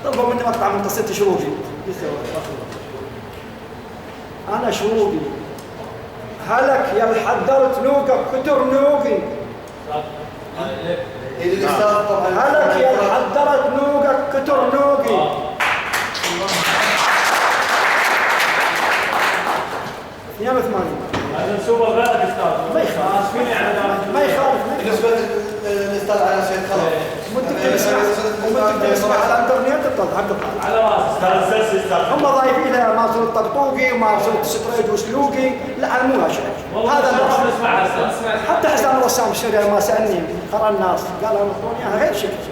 طلبوا مني مقطع من قصة شروقي. أنا شروقي هلك يا الحدرت نوقك كتر نوقي. هلك يا الحدرت نوقك كتر نوقي. 82. هذا نشوفه غيرك استاذ. ما يخالف. ما يخالف. بالنسبه للاستاذ على شيء خلاص. ممكن تسمع على الانترنت تطلع على راس استاذ. هم ضايفين لها مارسل الطقطوقي ومارسل الستريد وسلوقي. لا مو هالشيء. هذا نسمع حتى حسام الرسام الشرعي ما سالني قرا الناس قال انا اياها غير شكل.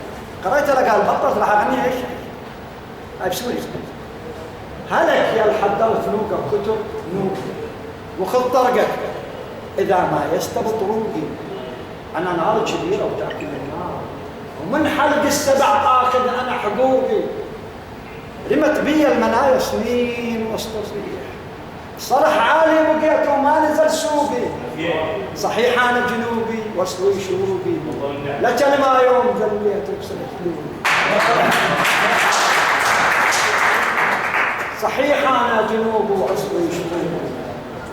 قريت له قال بطلت راح اغني ايش؟ هاي بسوري. هلك يا الحدرت نوقك كتر نوقي وخذ طرقك اذا ما يستبط روقي. انا نار كبيره وتاكل النار ومن حلق السبع اخذ انا حقوقي. رمت بي المنايا سنين واستصيح صرح عالي بقيت وما نزل سوقي. صحيح انا جنوبي واصلي شوقي لكن ما يوم ذليت بصرت لوقي. صحيح انا جنوبي واصلي شوقي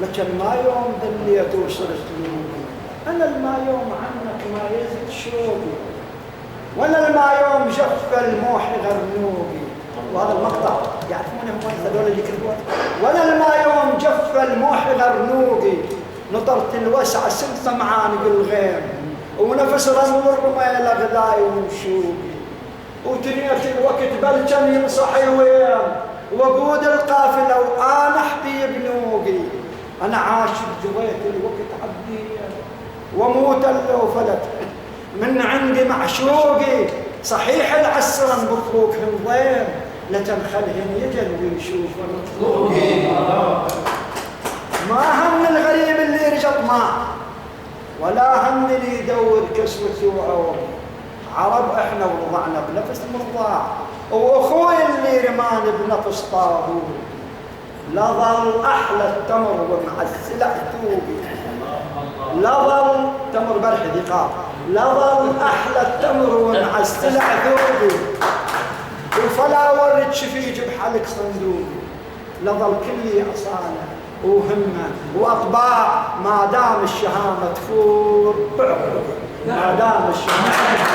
لكن ما يوم ذليت وصرت لوقي. انا الما يوم عنك ما يزد شوقي وانا الما يوم جف الموح غرنوقي. وهذا المقطع يعرفون هم هذول اللي يكتبون. وانا الما يوم جف الموح غرنوقي نطرت الوسع سمسه معاني بالغيم ونفس رمور ما غذاي ومشوقي وتنيت الوقت بلجن ينصح وين وقود القافله وانا حبيب نوقي. انا عاشق جويت الوقت عبديه وموت لو فلت من عندي معشوقي. صحيح العسرا بطروق هنضيم لكن خلهن يجل ويشوف مطلوقي. ما هم الغريب اللي رجط معه ولا هم اللي يدور كسوته وعوضي. عرب احنا ورضعنا بنفس مرضاع واخوي اللي رماني بنفس طابور. لا ظل احلى التمر ومعسل عتوبي. لا ظل تمر برح ذقاب. لا ظل احلى التمر ومعسل عتوبي وفلا ورد شفيج بحلق صندوقي. لا ظل كلي اصاله وهمه واطباع ما دام الشهامه تفور بعقب ما دام الشهامه